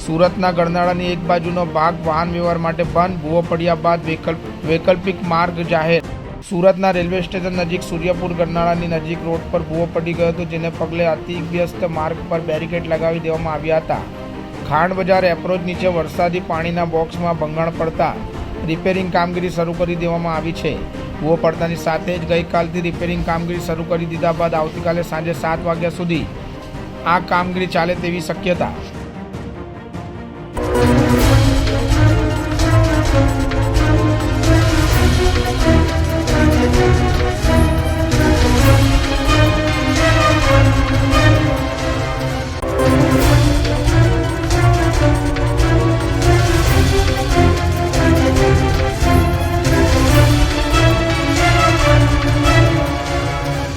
સુરતના ગરનાળાની એક બાજુનો ભાગ વાહન વ્યવહાર માટે બંધ, ભૂવો પડ્યા બાદ વૈકલ્પિક માર્ગ જાહેર। સુરતના રેલવે સ્ટેશન નજીક સૂર્યપુર ગરનાળાની નજીક રોડ પર ભૂવો પડી ગયો હતો, જેને પગલે અતિવ્યસ્ત માર્ગ પર બેરિકેડ લગાવી દેવામાં આવ્યા હતા। ખાંડ બજાર એપ્રોચ નીચે વરસાદી પાણીના બોક્સમાં ભંગાણ પડતા રિપેરિંગ કામગીરી શરૂ કરી દેવામાં આવી છે। ભૂવો પડતાની સાથે જ ગઈકાલથી રિપેરિંગ કામગીરી શરૂ કરી દીધા બાદ આવતીકાલે સાંજે 7 વાગ્યા સુધી આ કામગીરી ચાલે તેવી શક્યતા।